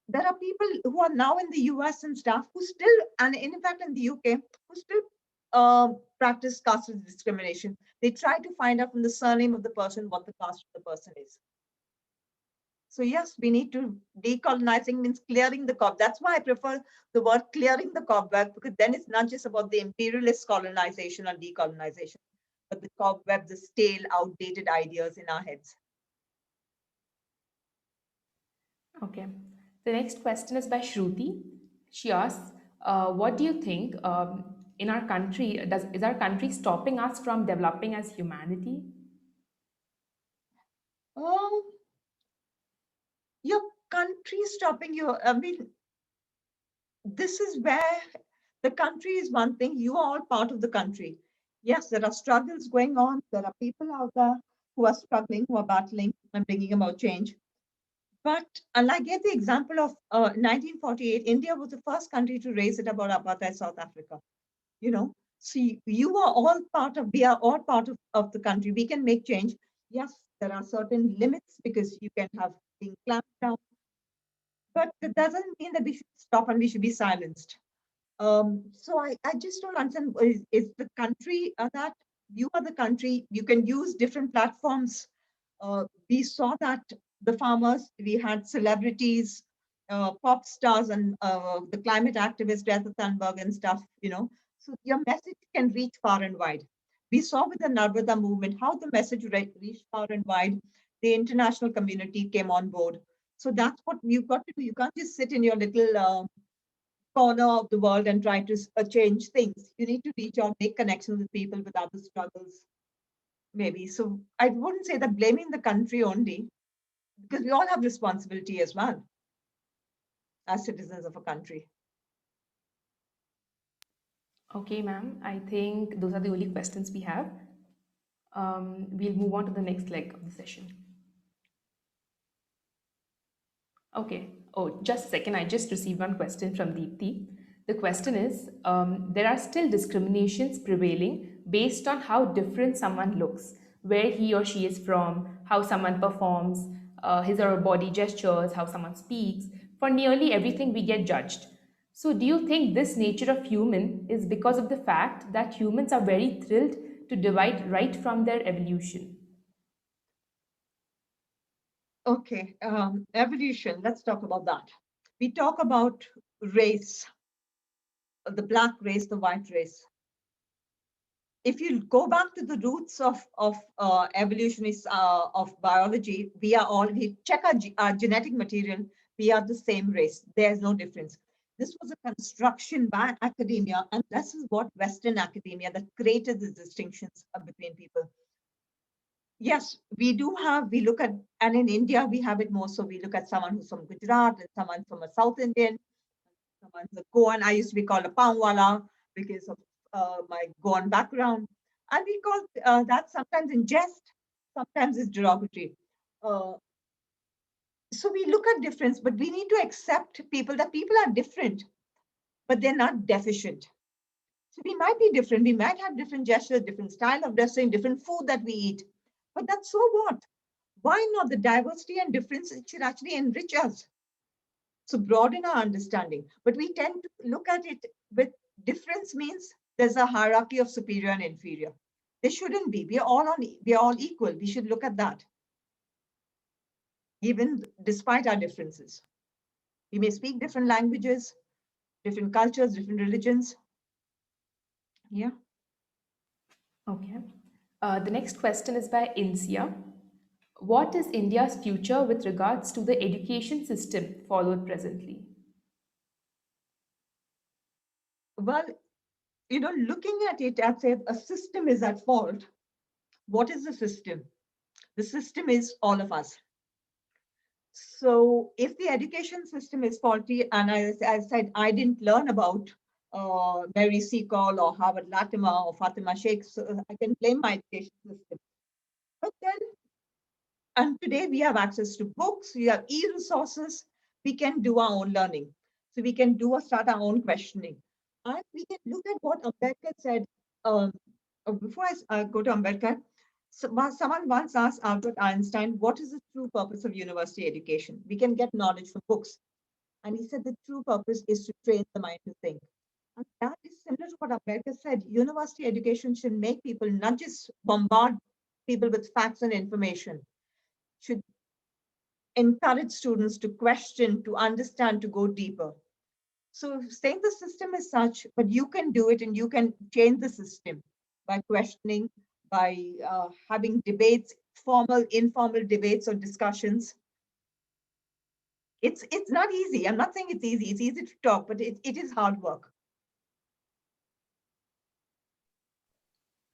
there are people who are now in the US and stuff who still, and in fact in the UK, who still practice caste discrimination. They try to find out from the surname of the person what the caste of the person is. So yes, we need to, decolonizing means clearing the cobweb. That's why I prefer the word clearing the cobweb, because then it's not just about the imperialist colonization or decolonization, but the cobweb, the stale, outdated ideas in our heads. Okay. The next question is by Shruti. She asks, what do you think in our country, is our country stopping us from developing as humanity? Oh, your country stopping you. This is where the country is one thing. You are all part of the country. Yes, there are struggles going on. There are people out there who are struggling, who are battling and bringing about change. But, and I gave the example of 1948, India was the first country to raise it about apartheid South Africa. See, you are all part of, we are all part of the country. We can make change. Yes, there are certain limits because you can have being clamped down, but that doesn't mean that we should stop and we should be silenced. So I just don't understand, is the country that you are the country, you can use different platforms. We saw that the farmers, we had celebrities, pop stars, and the climate activist Greta Thunberg and stuff, So your message can reach far and wide. We saw with the Narmada movement how the message reached far and wide. The international community came on board. So that's what you've got to do. You can't just sit in your little corner of the world and try to change things. You need to reach out, make connections with people with other struggles, maybe. So I wouldn't say that blaming the country only, because we all have responsibility as well as citizens of a country. Okay, ma'am. I think those are the only questions we have. We'll move on to the next leg of the session. Okay. Oh, just a second. I just received one question from Deepthi. The question is, there are still discriminations prevailing based on how different someone looks, where he or she is from, how someone performs, his or her body gestures, how someone speaks. For nearly everything, we get judged. So, do you think this nature of human is because of the fact that humans are very thrilled to divide right from their evolution? Okay, evolution, let's talk about that. We talk about race, the black race, the white race. If you go back to the roots of evolutionists of biology, we check our genetic material, we are the same race. There's no difference. This was a construction by academia, and this is what Western academia that created the distinctions between people. Yes, we look at, and in India, we have it more. So we look at someone who's from Gujarat and someone from a South Indian, someone's a Goan. I used to be called a Pangwala because of my Goan background. And we call that sometimes in jest, sometimes it's derogatory. Uh, so we look at difference, but we need to accept that people are different, but they're not deficient. So we might be different. We might have different gestures, different style of dressing, different food that we eat. But that's so what? Why not? The diversity and difference, it should actually enrich us. So broaden our understanding. But we tend to look at it with difference means there's a hierarchy of superior and inferior. There shouldn't be. We are all equal. We should look at that. Even despite our differences. We may speak different languages, different cultures, different religions. Yeah. Okay. The next question is by Insia. What is India's future with regards to the education system followed presently? Well, looking at it as if a system is at fault, what is the system? The system is all of us. So if the education system is faulty, and as I said, I didn't learn about Mary Seacole or Harvard Latimer or Fatima Sheikh, so I can blame my education system. But then, and today we have access to books, we have e-resources, we can do our own learning. So we can start our own questioning. And we can look at what Ambedkar said. Um, Before I go to Ambedkar, someone once asked Albert Einstein, what is the true purpose of university education? We can get knowledge from books. And he said the true purpose is to train the mind to think. And that is similar to what Ambedkar said. University education should make people not just bombard people with facts and information, should encourage students to question, to understand, to go deeper. So saying the system is such, but you can do it and you can change the system by questioning, by having debates, formal, informal debates or discussions. It's not easy. I'm not saying it's easy. It's easy to talk, but it is hard work.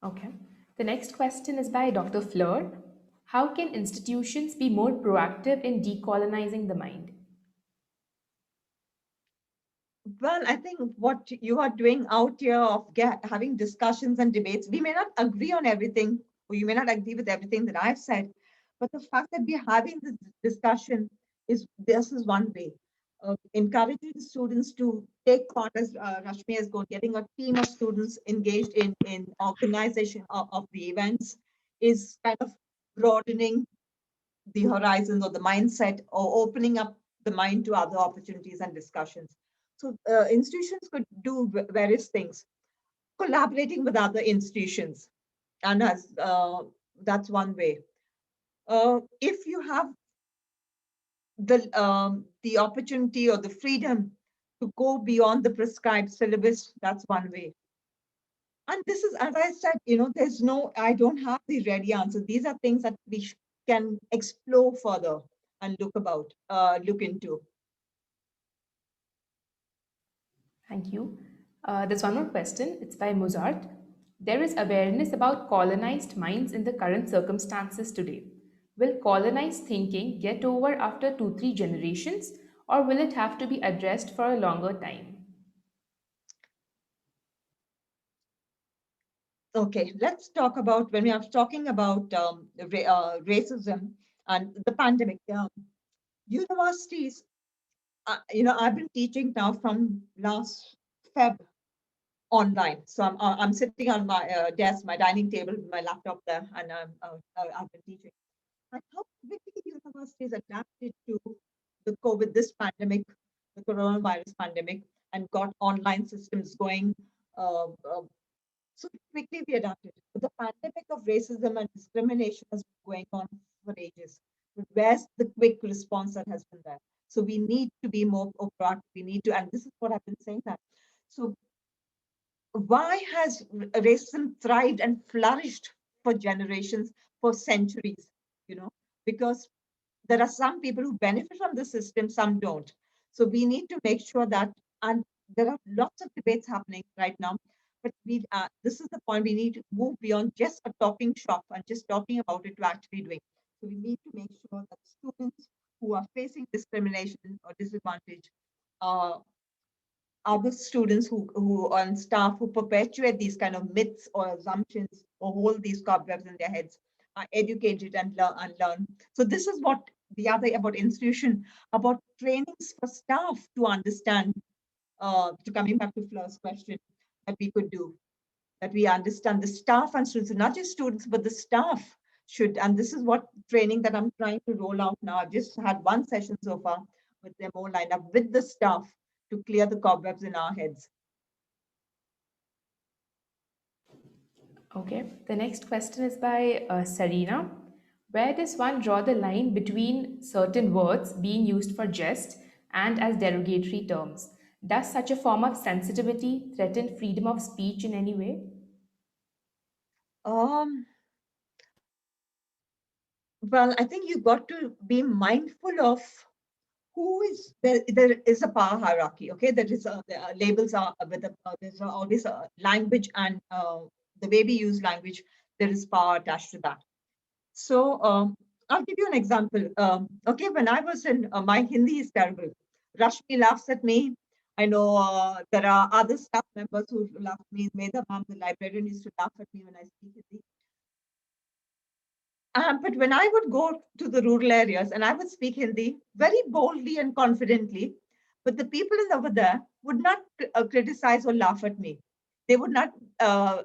Okay. The next question is by Dr. Fleur. How can institutions be more proactive in decolonizing the mind? Well, I think what you are doing out here of having discussions and debates, we may not agree on everything, or you may not agree with everything that I've said, but the fact that we're having this discussion this is one way. Encouraging students to take part, as Rashmi has gone, getting a team of students engaged in organization of the events is kind of broadening the horizons or the mindset or opening up the mind to other opportunities and discussions. So institutions could do various things, collaborating with other institutions, and as that's one way. If you have the opportunity or the freedom to go beyond the prescribed syllabus, that's one way. And this is, as I said, I don't have the ready answer. These are things that we can explore further and look into. Thank you. There's one more question. It's by Mozart. There is awareness about colonized minds in the current circumstances today. Will colonized thinking get over after 2-3 generations, or will it have to be addressed for a longer time? Okay, let's talk about when we are talking about racism and the pandemic. Universities, I've been teaching now from last Feb online. So I'm sitting on my desk, my dining table, with my laptop there, and I've been teaching. And how quickly universities adapted to this pandemic, the coronavirus pandemic, and got online systems going. Uh, uh, so quickly we adapted. But the pandemic of racism and discrimination has been going on for ages. But where's the quick response that has been there? So we need to be more proactive. We need to, and this is what I've been saying that. So why has racism thrived and flourished for generations, for centuries? Because there are some people who benefit from the system, some don't. So we need to make sure that, and there are lots of debates happening right now, but this is the point, we need to move beyond just a talking shop and just talking about it to actually doing. So we need to make sure that students who are facing discrimination or disadvantage, uh, other students who on staff who perpetuate these kind of myths or assumptions or hold these cobwebs in their heads are educated and learn. So this is what the other about institution, about trainings for staff to understand, to coming back to Fleur's question, that we could do, that we understand the staff and students, not just students, but the staff should, and this is what training that I'm trying to roll out now. I've just had one session so far with them all lined up with the staff to clear the cobwebs in our heads. Okay. The next question is by Sarina. Where does one draw the line between certain words being used for jest and as derogatory terms? Does such a form of sensitivity threaten freedom of speech in any way? Um, Well, I think you've got to be mindful of who is there. There is a power hierarchy. Okay, there is the labels are with there's always a language, and the way we use language, there is power attached to that. So I'll give you an example. Okay, when I was in my Hindi is terrible. Rashmi laughs at me. I know there are other staff members who laugh at me. Medha ma'am, the librarian, used to laugh at me when I speak Hindi. But when I would go to the rural areas and I would speak Hindi very boldly and confidently, but the people over there would not criticize or laugh at me. They would not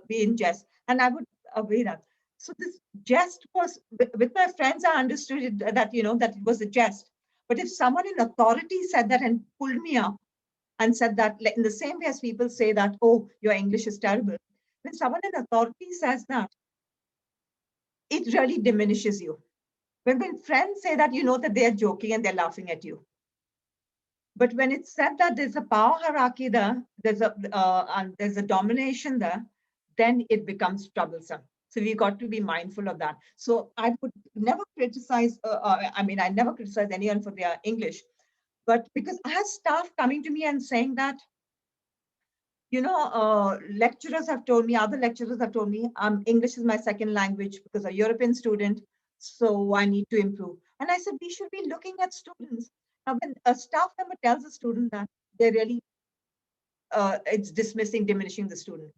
be in jest, and I would be that. So this jest was with my friends. I understood that that it was a jest. But if someone in authority said that and pulled me up and said that, like, in the same way as people say that, oh, your English is terrible, when someone in authority says that, it really diminishes you. When friends say that, you know that they're joking and they're laughing at you. But when it's said that there's a power hierarchy there, there's a domination there, then it becomes troublesome. So we got to be mindful of that. So I would never criticize. I never criticize anyone for their English, but because I have staff coming to me and saying that, lecturers have told me, other lecturers have told me, English is my second language because a European student, so I need to improve. And I said, we should be looking at students. Now, when a staff member tells a student that, they're really, it's dismissing, diminishing the student.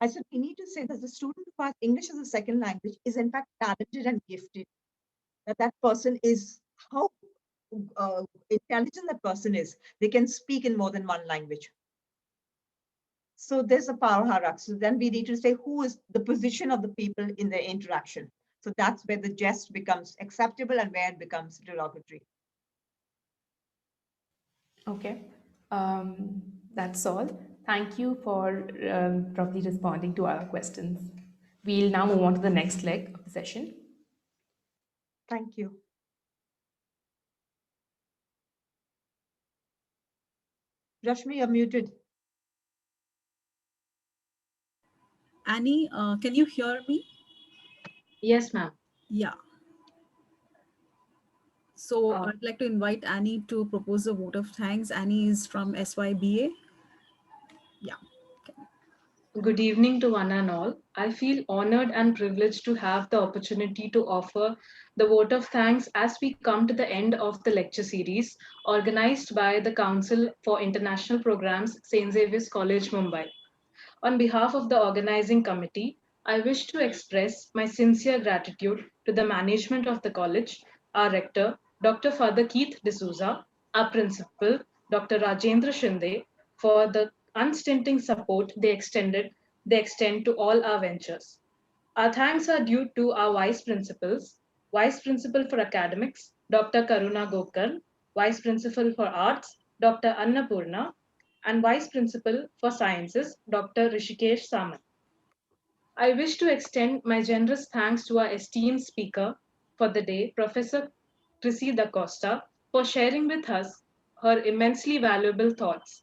I said, we need to say that the student who has English as a second language is in fact talented and gifted. That person is, how intelligent that person is. They can speak in more than one language. So there's a power hierarchy. So then we need to say who is the position of the people in the interaction. So that's where the jest becomes acceptable and where it becomes derogatory. Okay, that's all. Thank you for properly responding to our questions. We'll now move on to the next leg of the session. Thank you. Rashmi, you're muted. Annie, can you hear me? Yes, ma'am. Yeah. So Uh, I'd like to invite Annie to propose a vote of thanks. Annie is from SYBA. Yeah. Good evening to one and all. I feel honored and privileged to have the opportunity to offer the vote of thanks as we come to the end of the lecture series organized by the Council for International Programs, St. Xavier's College, Mumbai. On behalf of the organizing committee, I wish to express my sincere gratitude to the management of the college, our rector, Dr. Father Keith D'Souza, our principal, Dr. Rajendra Shinde, for the unstinting support they extend to all our ventures. Our thanks are due to our vice principals, Vice Principal for Academics, Dr. Karuna Gokar, Vice Principal for Arts, Dr. Annapurna, and Vice Principal for Sciences, Dr. Rishikesh Samant. I wish to extend my generous thanks to our esteemed speaker for the day, Professor Chrissie Da Costa, for sharing with us her immensely valuable thoughts.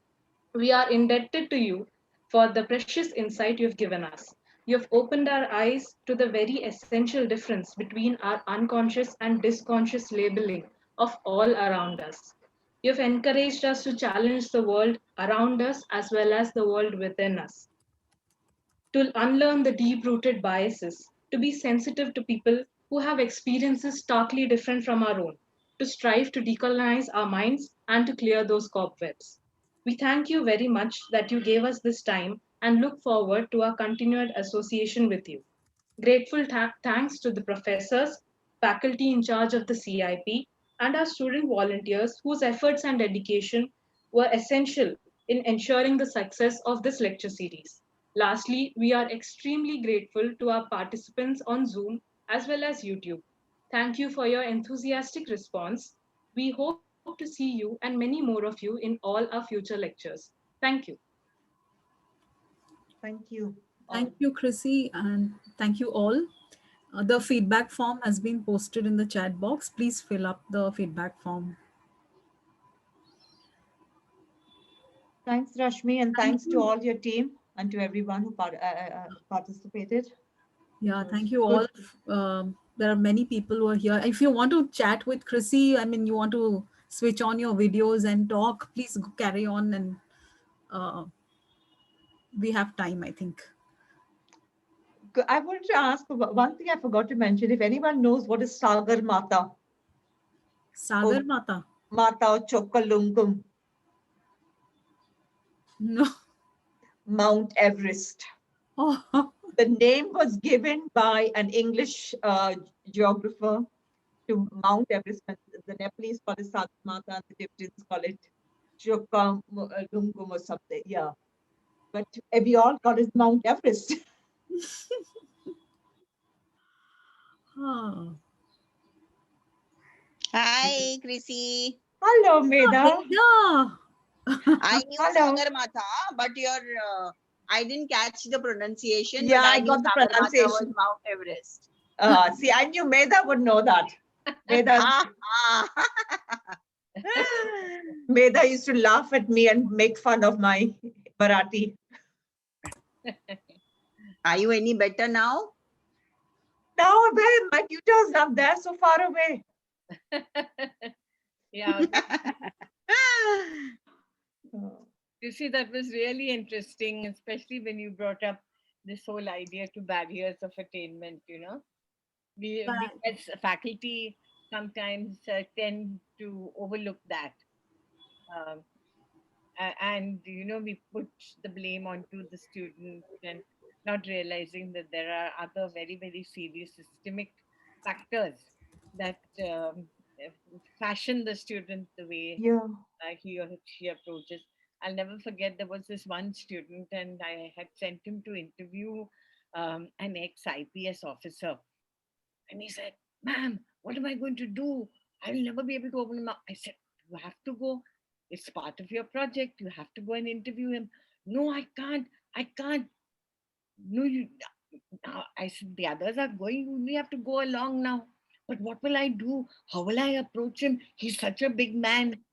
We are indebted to you for the precious insight you've given us. You have opened our eyes to the very essential difference between our unconscious and disconscious labeling of all around us. You've encouraged us to challenge the world around us as well as the world within us, to unlearn the deep rooted biases, to be sensitive to people who have experiences starkly different from our own, to strive to decolonize our minds and to clear those cobwebs. We thank you very much that you gave us this time and look forward to our continued association with you. Grateful thanks to the professors, faculty in charge of the CIP, and our student volunteers whose efforts and dedication were essential in ensuring the success of this lecture series. Lastly, we are extremely grateful to our participants on Zoom as well as YouTube. Thank you for your enthusiastic response. We hope to see you and many more of you in all our future lectures. Thank you. Thank you all. Thank you, Chrissy, and thank you all. The feedback form has been posted in the chat box. Please fill up the feedback form. Thanks, Rashmi, and Thank thanks to you. all your team and to everyone who participated. Yeah, It was thank you all good. there are many people who are here. If you want to chat with Chrissie, I mean, you want to switch on your videos and talk, please carry on, and we have time, I think. I wanted to ask one thing I forgot to mention. If anyone knows what is Sagar Mata, Sagar Mata? Mata or Chokalungum, No. Mount Everest. Oh, The name was given by an English geographer to Mount Everest. The Nepalese call it Sagar Mata, and the Tibetans call it Chokalungum or something. Yeah. But we all call it Mount Everest. oh. Hi, Chrissy. Hello, Meda. Yeah. I knew Hello. Sagarmatha, but I didn't catch the pronunciation. Yeah, but I I knew got the Sagarmatha was pronunciation. Mount Everest. See, I knew Meda would know that. Meda, Meda used to laugh at me and make fun of my Marathi. Are you any better now? Now, my tutor is not there, so far away. Yeah. Oh. You see, that was really interesting, especially when you brought up this whole idea to barriers of attainment, you know. We as a faculty sometimes tend to overlook that. Um, and, you know, we put the blame onto the student and not realizing that there are other very, very serious systemic factors that fashion the student the way Yeah. he or she approaches. I'll never forget there was this one student, and I had sent him to interview an ex IPS officer. And he said, "Ma'am, what am I going to do? I will never be able to open him up." I said, "You have to go. It's part of your project. You have to go and interview him." "No, I can't. I can't." "No, you. I said, "The others are going. You only have to go along now." "But what will I do? How will I approach him? He's such a big man."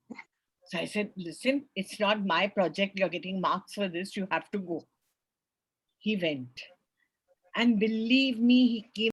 So I said, "Listen, it's not my project. You're getting marks for this. You have to go." He went. And believe me, he came